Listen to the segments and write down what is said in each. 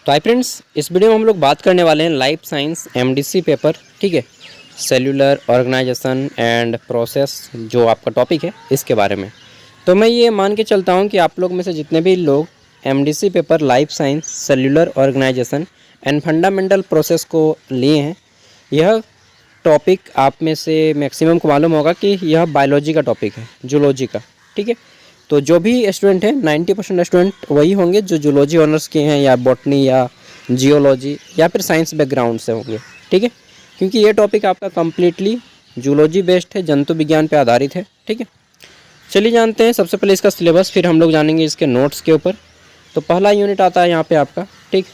तो hi friends, इस video में हम लोग बात करने वाले हैं लाइफ साइंस एमडीसी पेपर, ठीक है, सेल्यूलर ऑर्गेनाइजेशन एंड प्रोसेस जो आपका टॉपिक है इसके बारे में। तो मैं ये मान के चलता हूँ कि आप लोग में से जितने भी लोग MDC paper life science cellular organisation and fundamental process को लिए हैं, यह टॉपिक आप में से मैक्सिमम को मालूम होगा कि यह बायोलॉजी का टॉपिक है, जूलॉजी का, ठीक है। तो जो भी स्टूडेंट हैं 90% स्टूडेंट वही होंगे जो जूलॉजी ऑनर्स के हैं या बॉटनी या जियोलॉजी या फिर साइंस बैकग्राउंड से होंगे, ठीक है, क्योंकि ये टॉपिक आपका कम्प्लीटली जूलॉजी बेस्ड है, जंतु विज्ञान पे आधारित है, ठीक है। चलिए जानते हैं सबसे पहले इसका सिलेबस, फिर हम लोग जानेंगे इसके नोट्स के ऊपर। तो पहला यूनिट आता है यहाँ पे आपका, ठीक,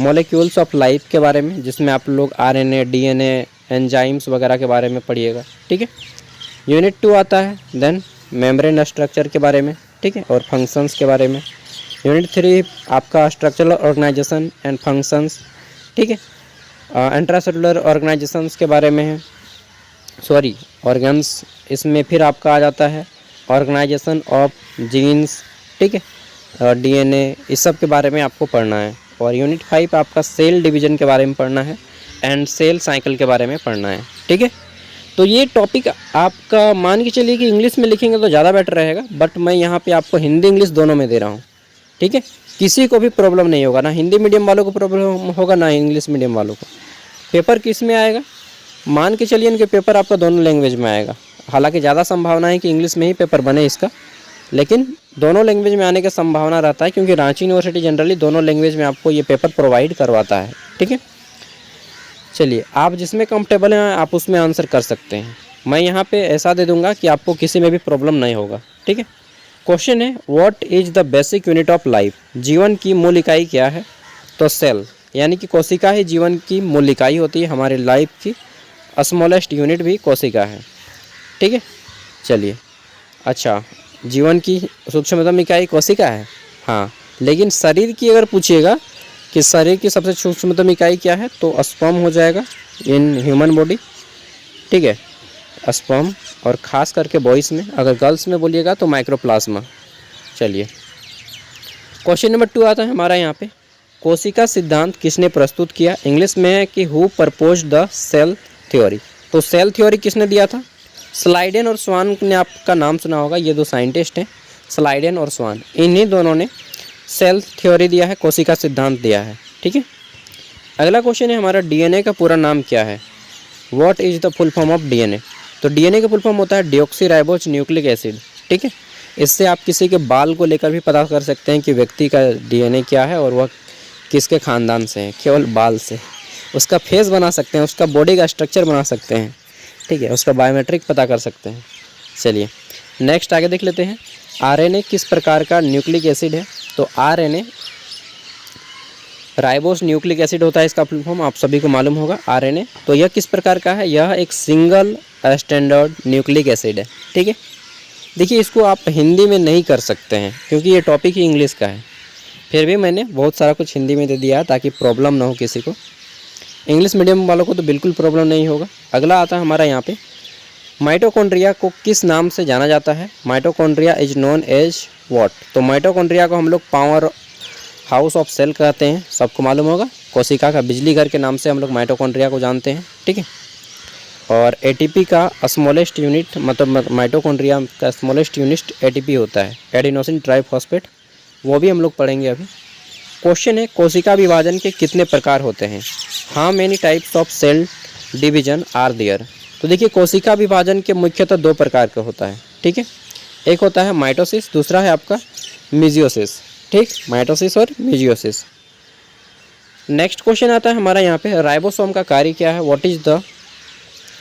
मॉलिक्यूल्स ऑफ लाइफ के बारे में, जिसमें आप लोग आरएनए, डीएनए, एंजाइम्स वगैरह के बारे में पढ़िएगा, ठीक है। यूनिट 2 आता है देन मेम्ब्रेन स्ट्रक्चर के बारे में, ठीक है, और फंक्शंस के बारे में। यूनिट 3 आपका स्ट्रक्चरल ऑर्गेनाइजेशन एंड फंक्शंस, ठीक है, इंट्रासेलुलर ऑर्गेनाइजेशंस के बारे में है, सॉरी ऑर्गन्स। इसमें फिर आपका आ जाता है ऑर्गेनाइजेशन ऑफ जीन्स, ठीक है, डीएनए, इस सब के बारे में आपको पढ़ना है। और यूनिट 5 आपका सेल डिवीजन के बारे में पढ़ना है एंड सेल साइकिल के बारे में पढ़ना है, ठीक है। तो ये टॉपिक आपका मान के चलिए कि इंग्लिश में लिखेंगे तो ज़्यादा बेटर रहेगा, बट मैं यहाँ पे आपको हिंदी इंग्लिश दोनों में दे रहा हूँ, ठीक है। किसी को भी प्रॉब्लम नहीं होगा, ना हिंदी मीडियम वालों को प्रॉब्लम होगा ना इंग्लिश मीडियम वालों को। पेपर किस में आएगा, मान के चलिए इनके पेपर आपका दोनों लैंग्वेज में आएगा। हालांकि ज़्यादा संभावना है कि इंग्लिश में ही पेपर बने इसका, लेकिन दोनों लैंग्वेज में आने की संभावना रहता है, क्योंकि रांची यूनिवर्सिटी जनरली दोनों लैंग्वेज में आपको ये पेपर प्रोवाइड करवाता है, ठीक है। चलिए, आप जिसमें कंफर्टेबल हैं आप उसमें आंसर कर सकते हैं। मैं यहाँ पे ऐसा दे दूंगा कि आपको किसी में भी प्रॉब्लम नहीं होगा, ठीक है। क्वेश्चन है, what is the basic unit of life, जीवन की मूल इकाई क्या है? तो सेल, यानी कि कोशिका ही जीवन की मूल इकाई होती है। हमारे लाइफ की स्मॉलेस्ट यूनिट भी कोशिका है, ठीक है। चलिए, अच्छा, जीवन की सूक्ष्मतम इकाई कोशिका है, हाँ, लेकिन शरीर की अगर पूछिएगा कि शरीर की सबसे सूक्ष्मतम इकाई क्या है, तो स्पर्म हो जाएगा इन ह्यूमन बॉडी, ठीक है, स्पर्म। और ख़ास करके बॉयज़ में, अगर गर्ल्स में बोलिएगा तो माइक्रोप्लाज्मा। चलिए, क्वेश्चन नंबर 2 आता है हमारा यहाँ पे, कोशिका सिद्धांत किसने प्रस्तुत किया? इंग्लिश में है कि who propose the cell theory. तो सेल थ्योरी किसने दिया था? स्लाइडेन और स्वान ने आपका नाम सुना होगा, ये दो साइंटिस्ट हैं, स्लाइडेन और स्वान, इन्हीं दोनों ने सेल थ्योरी दिया है, कोशिका सिद्धांत दिया है, ठीक है। अगला क्वेश्चन है हमारा, डीएनए का पूरा नाम क्या है? What is the full form of DNA? तो डीएनए का फुल फॉर्म होता है डीऑक्सीराइबोज न्यूक्लिक एसिड, ठीक है। इससे आप किसी के बाल को लेकर भी पता कर सकते हैं कि व्यक्ति का डीएनए क्या है और वह किसके खानदान से है, केवल बाल से। उसका फेस बना सकते हैं, उसका बॉडी का स्ट्रक्चर बना सकते हैं, ठीक है, उसका बायोमेट्रिक पता कर सकते हैं। चलिए नेक्स्ट आगे देख लेते हैं, आरएनए किस प्रकार का न्यूक्लिक एसिड है? तो आरएनए राइबोस न्यूक्लिक एसिड होता है, इसका फुल फॉर्म आप सभी को मालूम होगा, आरएनए। तो यह किस प्रकार का है? यह एक सिंगल स्टैंडर्ड न्यूक्लिक एसिड है, ठीक है। देखिए, इसको आप हिंदी में नहीं कर सकते हैं क्योंकि ये टॉपिक ही इंग्लिश का है, फिर भी मैंने बहुत सारा कुछ हिंदी में दे दिया ताकि प्रॉब्लम ना हो किसी को। इंग्लिश मीडियम वालों को तो बिल्कुल प्रॉब्लम नहीं होगा। अगला आता है हमारा यहाँ पे, माइटोकॉन्ड्रिया को किस नाम से जाना जाता है? Mitochondria is known as what? तो माइटोकॉन्ड्रिया को हम लोग पावर हाउस ऑफ सेल कहते हैं, सबको मालूम होगा, कोशिका का बिजली घर के नाम से हम लोग माइटोकॉन्ड्रिया को जानते हैं, ठीक है। और एटीपी का स्मॉलेस्ट यूनिट, मतलब माइटोकॉन्ड्रिया का स्मॉलेस्ट यूनिट एटीपी होता है, एडिनोसिन ट्राइफॉस्फेट, वो भी हम लोग पढ़ेंगे अभी। क्वेश्चन है, कोशिका विभाजन के कितने प्रकार होते हैं? How many types of cell division are there? तो देखिए, कोशिका विभाजन के मुख्यतः 2 प्रकार का होता है, ठीक है। एक होता है माइटोसिस, दूसरा है आपका मिजियोसिस, ठीक, माइटोसिस और मिजियोसिस। नेक्स्ट क्वेश्चन आता है हमारा यहाँ पे, राइबोसोम का कार्य क्या है? What is the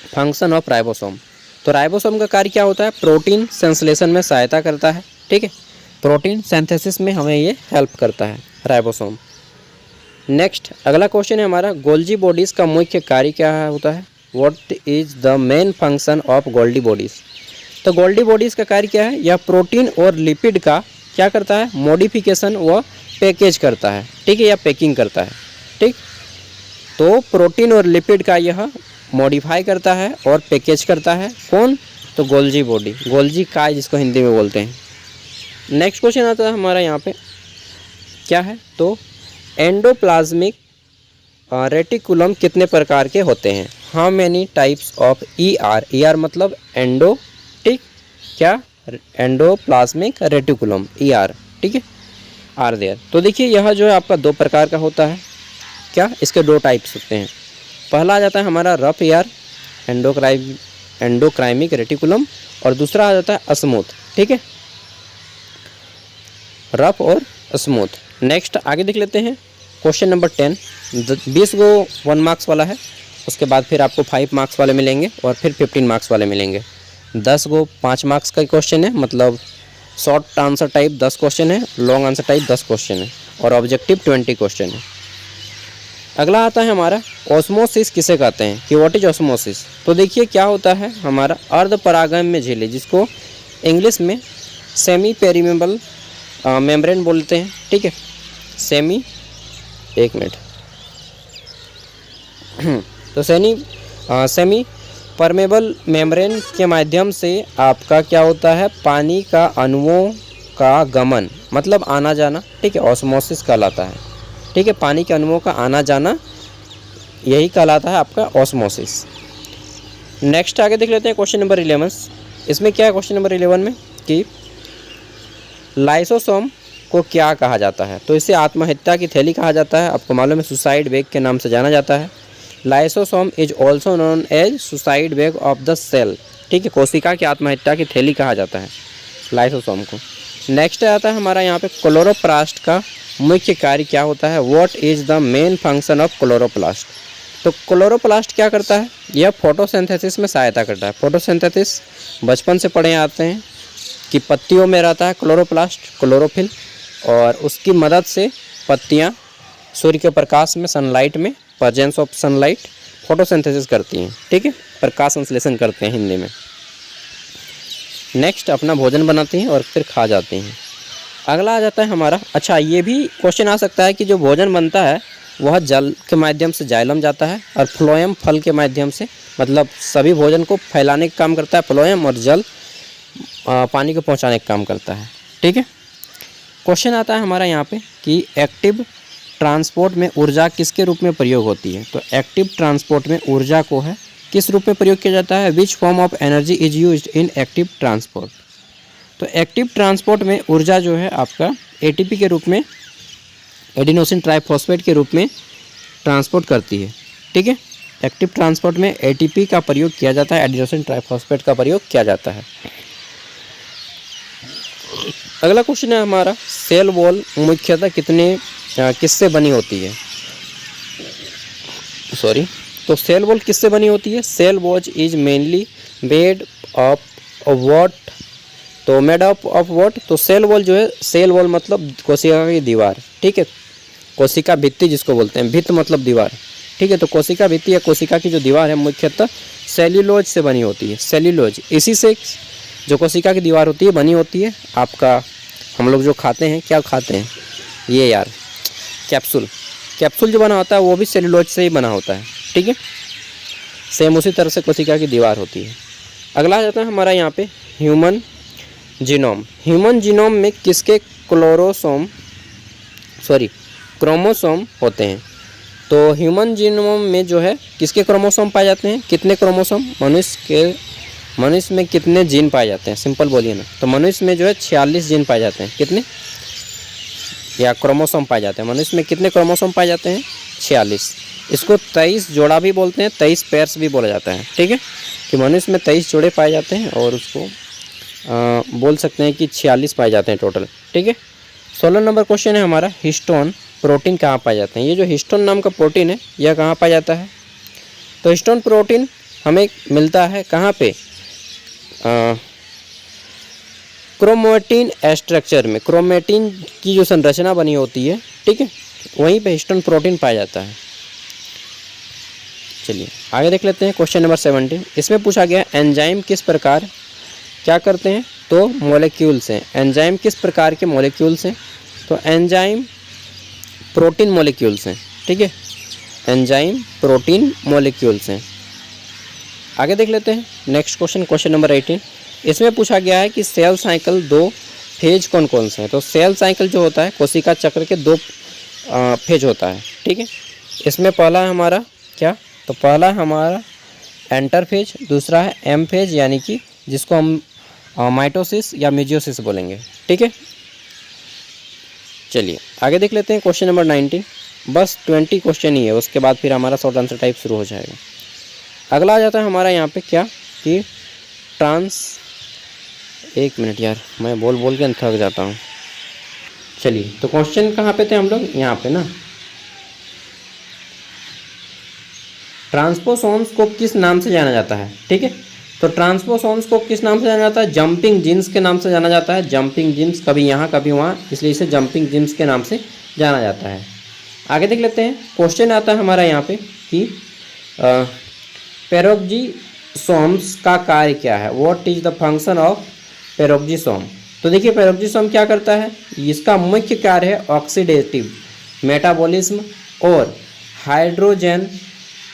function of ribosome? तो राइबोसोम का कार्य क्या होता है? प्रोटीन संश्लेषण में सहायता करता है, ठीक है, प्रोटीन सिंथेसिस में हमें ये हेल्प करता है राइबोसोम। नेक्स्ट अगला क्वेश्चन है हमारा, गोल्जी बॉडीज़ का मुख्य कार्य क्या होता है? What is the main function of Golgi bodies? तो गोल्डी बॉडीज़ का कार्य क्या है? यह प्रोटीन और लिपिड का क्या करता है? मॉडिफिकेशन व पैकेज करता है, ठीक है, या पैकिंग करता है, ठीक। तो प्रोटीन और लिपिड का यह मॉडिफाई करता है और पैकेज करता है, कौन? तो गोल्जी बॉडी, गोल्जी काय जिसको हिंदी में बोलते हैं। नेक्स्ट क्वेश्चन आता है हमारा यहाँ पे, क्या है? तो एंडोप्लाज्मिक रेटिकुलम कितने प्रकार के होते हैं? How many types of ER मतलब एंडो, ठीक, क्या, एंडोप्लाज्मिक रेटिकुलम ER, ठीक है, आर देयर। तो देखिए यह जो है आपका 2 प्रकार का होता है। क्या, इसके 2 टाइप्स होते हैं। पहला आ जाता है हमारा रफ ER एंडोक्राइमिक रेटिकुलम, और दूसरा आ जाता है स्मूथ, ठीक है, रफ और स्मूथ। नेक्स्ट आगे देख लेते हैं क्वेश्चन नंबर 10। 20 गो 1 मार्क्स वाला है, उसके बाद फिर आपको 5 मार्क्स वाले मिलेंगे और फिर 15 मार्क्स वाले मिलेंगे। 10 गो 5 मार्क्स का क्वेश्चन है, मतलब शॉर्ट आंसर टाइप 10 क्वेश्चन है, लॉन्ग आंसर टाइप 10 क्वेश्चन है, और ऑब्जेक्टिव 20 क्वेश्चन है। अगला आता है हमारा ऑस्मोसिस किसे कहते हैं, कि व्हाट इज ऑस्मोसिस। तो देखिए क्या होता है हमारा अर्ध परागम्य झिल्ली, जिसको इंग्लिश में सेमी पेरिमेबल मेम्ब्रेन बोलते हैं, ठीक है, तो सेमी परमेबल मेम्ब्रेन के माध्यम से आपका क्या होता है, पानी का अणुओं का गमन, मतलब आना जाना, ठीक है, ऑस्मोसिस कहलाता है, ठीक है, पानी के अणुओं का आना जाना, यही कहलाता है आपका ऑस्मोसिस। नेक्स्ट आगे देख लेते हैं क्वेश्चन नंबर 11। इसमें क्या है क्वेश्चन नंबर 11 में, कि लाइसोसोम को क्या कहा जाता है। तो इसे आत्महत्या की थैली कहा जाता है, आपको मालूम है, सुसाइड बैग के नाम से जाना जाता है। Lysosome is also known as suicide bag of the cell, ठीक है, कोशिका की आत्महत्या की थैली कहा जाता है लाइसोसोम को। नेक्स्ट आता है हमारा यहाँ पे क्लोरोप्लास्ट का मुख्य कार्य क्या होता है, what is the main function of chloroplast. तो क्लोरोप्लास्ट क्या करता है, यह फोटोसिंथेसिस में सहायता करता है। फोटोसिंथेसिस बचपन से पढ़े आते हैं कि पत्तियों में रहता है क्लोरोप्लास्ट, क्लोरोफिल, और उसकी मदद से पत्तियाँ सूर्य के प्रकाश में, सनलाइट में, प्रेजेंस ऑफ सनलाइट, फोटोसिंथेसिस करती हैं, ठीक है, प्रकाश संश्लेषण करते हैं हिंदी में। नेक्स्ट अपना भोजन बनाती हैं और फिर खा जाती हैं। अगला आ जाता है हमारा, अच्छा ये भी क्वेश्चन आ सकता है कि जो भोजन बनता है वह जल के माध्यम से जाइलम जाता है, और फ्लोएम फल के माध्यम से, मतलब सभी भोजन को फैलाने का काम करता है फ्लोएम, और जल पानी को पहुंचाने का काम करता है, ठीक है। क्वेश्चन आता है हमारा यहाँ पे कि एक्टिव ट्रांसपोर्ट में ऊर्जा किसके रूप में प्रयोग होती है। तो एक्टिव ट्रांसपोर्ट में ऊर्जा को है किस रूप में प्रयोग किया जाता है, which form of energy is used in active transport. तो एक्टिव ट्रांसपोर्ट में ऊर्जा जो है आपका ATP के रूप में, एडिनोसिन ट्राइफॉस्फेट के रूप में ट्रांसपोर्ट करती है, ठीक है। एक्टिव ट्रांसपोर्ट में ATP का प्रयोग किया जाता है, एडिनोसिन ट्राइफॉस्फेट का प्रयोग किया जाता है। अगला क्वेश्चन है हमारा, सेल वॉल मुख्यतः किससे बनी होती है। तो सेल वॉल किससे बनी होती है, cell wall is mainly made of what. तो मेड ऑफ व्हाट, तो सेल वॉल जो है, सेल वॉल मतलब कोशिका की दीवार, ठीक है, कोशिका भित्ति जिसको बोलते हैं, भित्त मतलब दीवार, ठीक है। तो कोशिका भित्ति या कोशिका की जो दीवार है मुख्यतः सेल्यूलोज से बनी होती है, सेल्यूलोज, इसी से जो कोशिका की दीवार होती है बनी होती है। आपका हम लोग जो खाते हैं, क्या खाते हैं ये यार, कैप्सूल जो बना होता है वो भी सेल्यूलोज से ही बना होता है, ठीक है। सेम उसी तरह से कोशिका की दीवार होती है। अगला आ जाता है हमारा यहाँ पे ह्यूमन जीनोम। ह्यूमन जीनोम में किसके क्रोमोसोम होते हैं। तो ह्यूमन जीनोम में जो है किसके क्रोमोसोम पाए जाते हैं, कितने क्रोमोसोम, मनुष्य में कितने जीन पाए जाते हैं, सिंपल बोलिए ना। तो मनुष्य में जो है 46 जीन पाए जाते हैं, कितने, या क्रोमोसोम पाए जाते हैं। मनुष्य में कितने क्रोमोसोम पाए जाते हैं, 46। इसको 23 जोड़ा भी बोलते हैं, 23 पेयर्स भी बोला जाता है, ठीक है, कि मनुष्य में 23 जोड़े पाए जाते हैं, और उसको बोल सकते हैं कि 46 पाए जाते हैं टोटल, ठीक है। 16 नंबर क्वेश्चन है हमारा, हिस्टोन प्रोटीन कहाँ पाए जाते हैं। ये जो हिस्टोन नाम का प्रोटीन है यह कहाँ पाया जाता है। तो हिस्टोन प्रोटीन हमें मिलता है कहाँ पे, क्रोमेटिन स्ट्रक्चर में, क्रोमेटिन की जो संरचना बनी होती है, ठीक है, वहीं पे हिस्टोन प्रोटीन पाया जाता है। चलिए आगे देख लेते हैं क्वेश्चन नंबर 17। इसमें पूछा गया एंजाइम किस प्रकार क्या करते हैं, तो मॉलिक्यूल्स हैं। एंजाइम किस प्रकार के मॉलिक्यूल्स हैं, तो एंजाइम प्रोटीन मॉलिक्यूल्स हैं, ठीक है, एंजाइम प्रोटीन मॉलिक्यूल्स हैं। आगे देख लेते हैं नेक्स्ट क्वेश्चन नंबर 18। इसमें पूछा गया है कि सेल साइकिल 2 फेज कौन कौन से हैं। तो सेल साइकिल जो होता है कोशिका चक्र के 2 फेज होता है, ठीक है। इसमें पहला है हमारा क्या, तो पहला है हमारा एंटर फेज, दूसरा है एम फेज यानी कि जिसको हम माइटोसिस या मियोसिस बोलेंगे, ठीक है। चलिए आगे देख लेते हैं क्वेश्चन नंबर 19। बस 20 क्वेश्चन ही है, उसके बाद फिर हमारा शॉर्ट आंसर टाइप शुरू हो जाएगा। अगला आ जाता है हमारा यहाँ पे क्या कि एक मिनट यार, मैं बोल बोल के थक जाता हूँ। चलिए तो क्वेश्चन कहाँ पे थे हम लोग, यहाँ पे ना, ट्रांसपोसोन्स को किस नाम से जाना जाता है, ठीक है। तो ट्रांसपोसोन्स को किस नाम से जाना जाता है, जंपिंग जीन्स के नाम से जाना जाता है। जंपिंग जीन्स, कभी यहाँ कभी वहाँ, इसलिए इसे जंपिंग जीन्स के नाम से जाना जाता है। आगे देख लेते हैं, क्वेश्चन आता है हमारा यहाँ पे कि पेरोक्सिसोम्स का कार्य क्या है, what is the function of peroxisome. तो देखिए पेरोक्सिसोम क्या करता है, इसका मुख्य कार्य है ऑक्सीडेटिव मेटाबॉलिज्म और हाइड्रोजन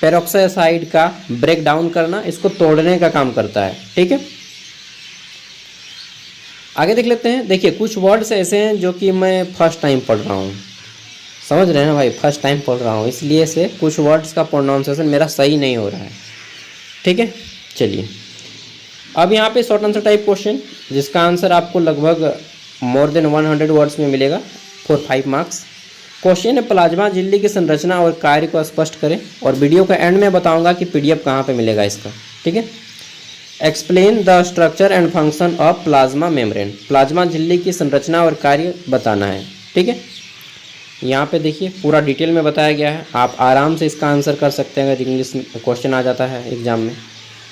पेरोक्साइड का ब्रेक डाउन करना, इसको तोड़ने का काम करता है, ठीक है। आगे देख लेते हैं, देखिए कुछ वर्ड्स ऐसे हैं जो कि मैं फर्स्ट टाइम पढ़ रहा हूँ, समझ रहे हैं भाई, फर्स्ट टाइम पढ़ रहा हूँ, इसलिए से कुछ वर्ड्स का प्रोनाउंसिएशन मेरा सही नहीं हो रहा है, ठीक है। चलिए अब यहाँ पे शॉर्ट आंसर टाइप क्वेश्चन, जिसका आंसर आपको लगभग मोर देन 100 वर्ड्स में मिलेगा फॉर 5 मार्क्स। क्वेश्चन है प्लाज्मा झिल्ली की संरचना और कार्य को स्पष्ट करें, और वीडियो का एंड में बताऊंगा कि पीडीएफ कहाँ पे मिलेगा इसका, ठीक है। Explain the structure and function of plasma membrane, plasma झिल्ली की संरचना और कार्य बताना है, ठीक है। यहाँ पे देखिए पूरा डिटेल में बताया गया है, आप आराम से इसका आंसर कर सकते हैं अगर इंग्लिश में क्वेश्चन आ जाता है एग्जाम में।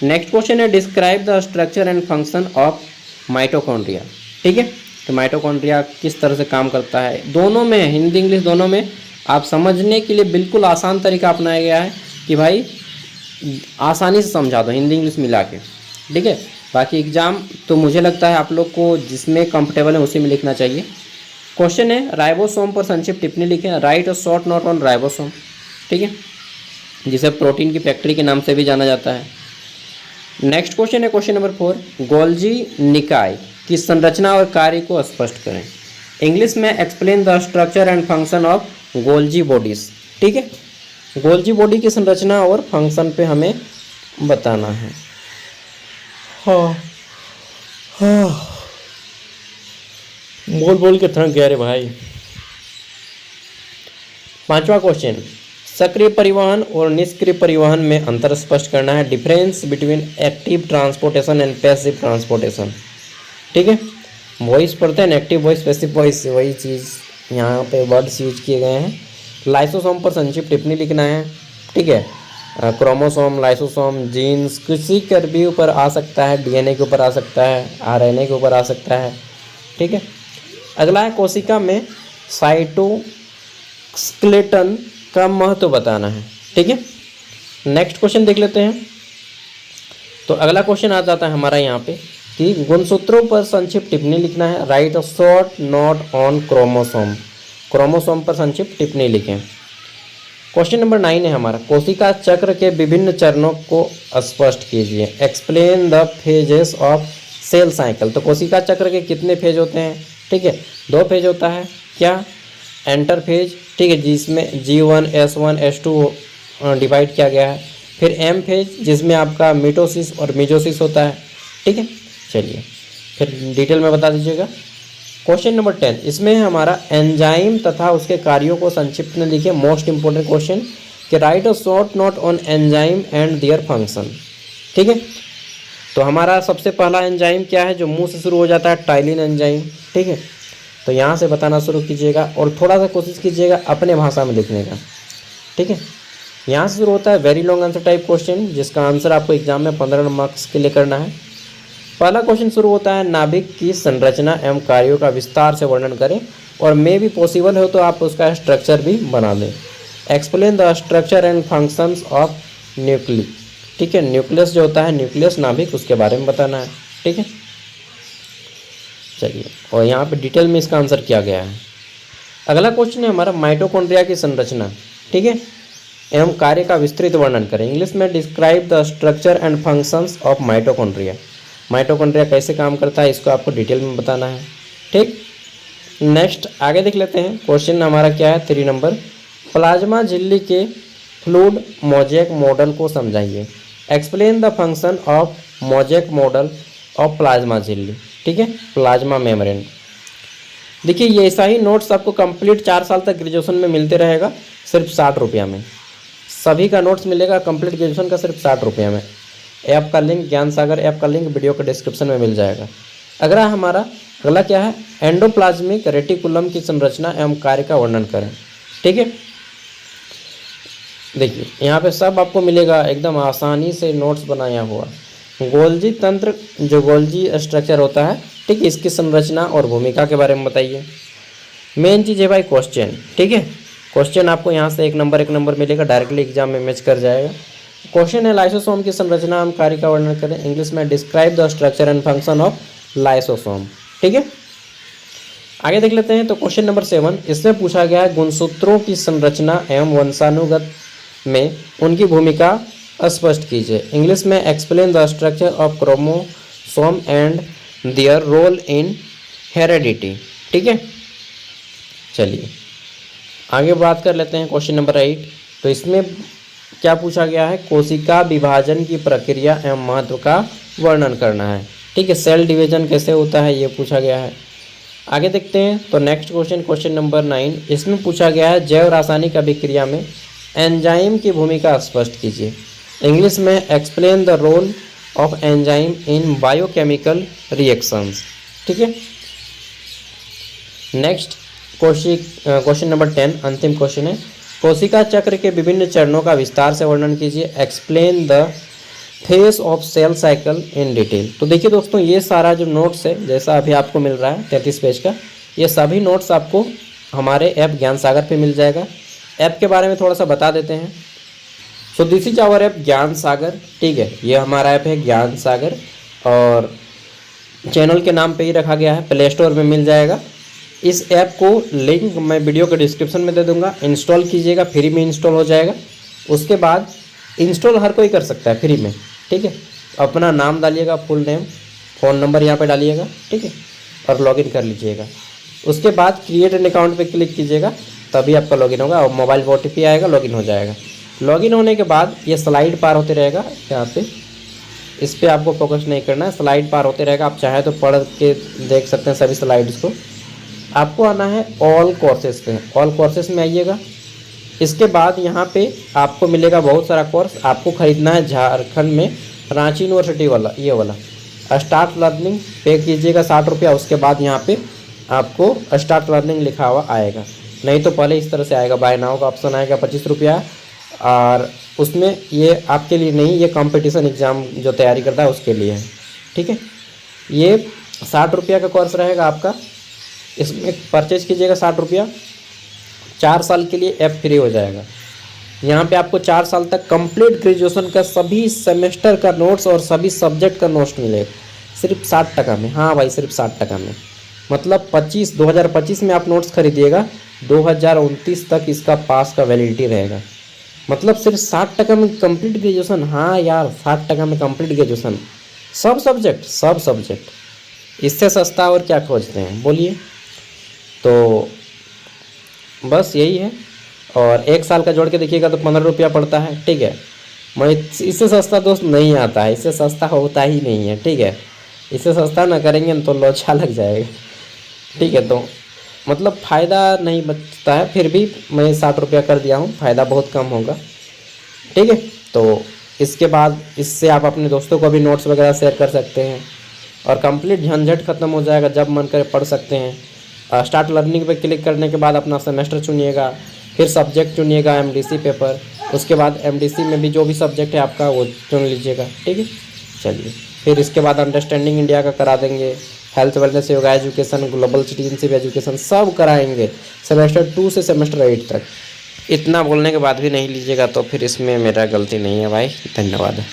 नेक्स्ट क्वेश्चन है describe the structure and function of mitochondria, ठीक है। तो माइटोकॉन्ड्रिया किस तरह से काम करता है, दोनों में हिंदी इंग्लिश दोनों में आप समझने के लिए बिल्कुल आसान तरीका अपनाया गया है कि भाई आसानी से समझा दो, हिंदी इंग्लिश मिला के, ठीक है। बाकी एग्जाम तो मुझे लगता है आप लोग को जिसमें कंफर्टेबल है उसी में लिखना चाहिए। क्वेश्चन है राइबोसोम पर संक्षिप्त टिप्पणी लिखें, right a short note on ribosome, ठीक है, जिसे प्रोटीन की फैक्ट्री के नाम से भी जाना जाता है। नेक्स्ट क्वेश्चन है क्वेश्चन नंबर 4, गोल्जी निकाय की संरचना और कार्य को स्पष्ट करें। इंग्लिश में explain the structure and function of Golgi bodies, ठीक है। गोल्जी बॉडी की संरचना और फंक्शन पे हमें बताना है। बोल बोल के थक गया रे भाई। 5वां क्वेश्चन, सक्रिय परिवहन और निष्क्रिय परिवहन में अंतर स्पष्ट करना है, difference between active transportation and passive transportation, ठीक है। वॉइस पढ़ते हैं, एक्टिव वॉइस पैसिव वॉइस, वही चीज़ यहाँ पे वर्ड्स यूज किए गए हैं। लाइसोसोम पर संक्षिप्त टिप्पणी लिखना है, ठीक है। क्रोमोसोम, लाइसोसोम, जीन्स किसी के भी ऊपर आ सकता है, डीएनए के ऊपर आ सकता है, आरएनए के ऊपर आ सकता है, ठीक है। अगला है कोशिका में साइटोस्केलेटन का महत्व बताना है, ठीक है। नेक्स्ट क्वेश्चन देख लेते हैं। तो अगला क्वेश्चन आ जाता है हमारा यहाँ पे कि गुणसूत्रों पर संक्षिप्त टिप्पणी लिखना है, right a short note on chromosome, chromosome पर संक्षिप्त टिप्पणी लिखें। क्वेश्चन नंबर 9 है हमारा, कोशिका चक्र के विभिन्न चरणों को स्पष्ट कीजिए, explain the phases of cell cycle. तो कोशिका चक्र के कितने फेज होते हैं, ठीक है, 2 फेज होता है, क्या, एंटर फेज, ठीक है, जिसमें G1 S1 S2 डिवाइड किया गया है, फिर एम फेज जिसमें आपका मिटोसिस और मिजोसिस होता है, ठीक है। चलिए फिर डिटेल में बता दीजिएगा। क्वेश्चन नंबर 10, इसमें हमारा एंजाइम तथा उसके कार्यों को संक्षिप्त में लिखिए, मोस्ट इंपोर्टेंट क्वेश्चन कि right a short note on enzyme and their function, ठीक है। तो हमारा सबसे पहला एंजाइम क्या है जो मुंह से शुरू हो जाता है, टाइलिन एंजाइम, ठीक है। तो यहाँ से बताना शुरू कीजिएगा और थोड़ा सा कोशिश कीजिएगा अपने भाषा में लिखने का, ठीक है। यहाँ से शुरू होता है very long answer type question, जिसका आंसर आपको एग्जाम में 15 मार्क्स के लिए करना है। पहला क्वेश्चन शुरू होता है, नाभिक की संरचना एवं कार्यों का विस्तार से वर्णन करें, और मे भी पॉसिबल हो तो आप उसका स्ट्रक्चर भी बना दें। Explain the structure and functions of nuclei, ठीक है। न्यूक्लियस जो होता है, न्यूक्लियस नाभिक, उसके बारे में बताना है, ठीक है। चलिए, और यहाँ पे डिटेल में इसका आंसर किया गया है। अगला क्वेश्चन है हमारा माइटोकॉन्ड्रिया की संरचना, ठीक है, एवं कार्य का विस्तृत वर्णन करें। इंग्लिश में describe the structure and functions of mitochondria, mitochondria कैसे काम करता है इसको आपको डिटेल में बताना है, ठीक। नेक्स्ट आगे देख लेते हैं। क्वेश्चन हमारा क्या है 3 नंबर, प्लाज्मा झिल्ली के फ्लूइड मोज़ेक मॉडल को समझाइए। Explain the function of mosaic model of plasma झिल्ली। ठीक है, प्लाज्मा मेम्ब्रेन। देखिए ये ऐसा ही नोट्स आपको कंप्लीट 4 साल तक ग्रेजुएशन में मिलते रहेगा, सिर्फ 60 रुपया में। सभी का नोट्स मिलेगा कंप्लीट ग्रेजुएशन का सिर्फ 60 रुपया में। ऐप का लिंक, ज्ञान सागर ऐप का लिंक वीडियो के डिस्क्रिप्शन में मिल जाएगा। अगला हमारा अगला क्या है, एंडोप्लाज्मिक रेटिकुलम की संरचना एवं कार्य का वर्णन करें। ठीक है, देखिए यहाँ पे सब आपको मिलेगा, एकदम आसानी से नोट्स बनाया हुआ। गोल्जी तंत्र, जो गोल्जी स्ट्रक्चर होता है, ठीक है, इसकी संरचना और भूमिका के बारे में बताइए। मेन चीज़ है भाई क्वेश्चन। ठीक है, क्वेश्चन आपको यहाँ से एक नंबर मिलेगा, डायरेक्टली एग्जाम में मैच कर जाएगा। क्वेश्चन है लाइसोसोम की संरचना एवं कार्य का वर्णन करें। इंग्लिश में describe the structure and function of lysosome. ठीक है, आगे देख लेते हैं। तो क्वेश्चन नंबर 7, इसमें पूछा गया है गुणसूत्रों की संरचना एवं वंशानुगत में उनकी भूमिका स्पष्ट कीजिए। इंग्लिश में explain the structure of chromosome and their role in heredity. ठीक है, चलिए आगे बात कर लेते हैं। क्वेश्चन नंबर 8, तो इसमें क्या पूछा गया है, कोशिका विभाजन की प्रक्रिया एवं महत्व का वर्णन करना है। ठीक है, सेल डिवीजन कैसे होता है ये पूछा गया है। आगे देखते हैं। तो नेक्स्ट क्वेश्चन, क्वेश्चन नंबर 9, इसमें पूछा गया है जैव रासायनिक अभिक्रिया में एंजाइम की भूमिका स्पष्ट कीजिए। इंग्लिश में explain the role of enzyme in biochemical reactions. ठीक है, नेक्स्ट क्वेश्चन नंबर 10, अंतिम क्वेश्चन है, कोशिका चक्र के विभिन्न चरणों का विस्तार से वर्णन कीजिए। Explain the phase of cell cycle in detail. तो देखिए दोस्तों, ये सारा जो नोट्स है, जैसा अभी आपको मिल रहा है 33 पेज का, ये सभी नोट्स आपको हमारे ऐप ज्ञान सागर पे मिल जाएगा। ऐप के बारे में थोड़ा सा बता देते हैं। So this is our app Gyan Sagar. ठीक है, ये हमारा ऐप है ज्ञान सागर और चैनल के नाम पे ही रखा गया है, प्ले स्टोर में मिल जाएगा। इस ऐप को लिंक मैं वीडियो के डिस्क्रिप्शन में दे दूंगा, इंस्टॉल कीजिएगा, फ्री में इंस्टॉल हो जाएगा। उसके बाद इंस्टॉल हर कोई कर सकता है फ्री में। ठीक है, अपना नाम डालिएगा, फुल नेम, फ़ोन नंबर यहाँ पे डालिएगा। ठीक है, और लॉगिन कर लीजिएगा। उसके बाद क्रिएट एन अकाउंट पे क्लिक कीजिएगा, तभी आपका लॉगिन होगा और मोबाइल पर OTP आएगा, लॉगिन हो जाएगा। लॉगिन होने के बाद ये स्लाइड पार होते रहेगा, यहाँ पे इस पर आपको फोकस नहीं करना है, स्लाइड पार होते रहेगा। आप चाहे तो पढ़ के देख सकते हैं सभी स्लाइड्स को। आपको आना है ऑल कोर्सेज पे, ऑल कोर्सेज में आइएगा। इसके बाद यहाँ पे आपको मिलेगा बहुत सारा कोर्स, आपको ख़रीदना है झारखंड में रांची यूनिवर्सिटी वाला, ये वाला स्टार्ट लर्निंग पे कीजिएगा 60 रुपया। उसके बाद यहाँ पे आपको स्टार्ट लर्निंग लिखा हुआ आएगा, नहीं तो पहले इस तरह से आएगा, बाय नाउ का ऑप्शन आएगा 25 रुपया। और उसमें ये आपके लिए नहीं, ये कंपटीशन एग्ज़ाम जो तैयारी करता है उसके लिए है। ठीक है, ये 60 रुपया का कोर्स रहेगा आपका। इसमें परचेज कीजिएगा 60 रुपया, 4 साल के लिए ऐप फ्री हो जाएगा। यहाँ पे आपको 4 साल तक कंप्लीट ग्रेजुएशन का सभी सेमेस्टर का नोट्स और सभी सब्जेक्ट का नोट्स मिलेगा सिर्फ 60 टका में। हाँ भाई, सिर्फ 60 टका में, मतलब 2025 में आप नोट्स खरीदिएगा, 2029 तक इसका पास का वैलिडिटी रहेगा। मतलब सिर्फ 60 टका में कंप्लीट ग्रेजुएशन। हाँ यार, 60 टका में कंप्लीट ग्रेजुएशन, सब सब्जेक्ट। इससे सस्ता और क्या खोजते हैं, बोलिए। तो बस यही है। और 1 साल का जोड़ के देखिएगा तो 15 रुपया पड़ता है। ठीक है, मैं इससे सस्ता दोस्त नहीं आता है, इससे सस्ता होता ही नहीं है। ठीक है, इससे सस्ता ना करेंगे तो लोचा लग जाएगा। ठीक है, तो मतलब फ़ायदा नहीं बचता है, फिर भी मैं 60 रुपया कर दिया हूँ, फ़ायदा बहुत कम होगा। ठीक है, तो इसके बाद इससे आप अपने दोस्तों को भी नोट्स वगैरह शेयर कर सकते हैं और कंप्लीट झंझट ख़त्म हो जाएगा, जब मन करे पढ़ सकते हैं। स्टार्ट लर्निंग पे क्लिक करने के बाद अपना सेमेस्टर चुनिएगा, फिर सब्जेक्ट चुनिएगा MDC पेपर, उसके बाद MDC में भी जो भी सब्जेक्ट है आपका वो चुन लीजिएगा। ठीक है, चलिए फिर इसके बाद अंडरस्टैंडिंग इंडिया का करा देंगे, health wellness yoga education, global citizenship education सब कराएंगे सेमेस्टर 2 से सेमेस्टर 8 तक। इतना बोलने के बाद भी नहीं लीजिएगा तो फिर इसमें मेरा गलती नहीं है भाई। धन्यवाद।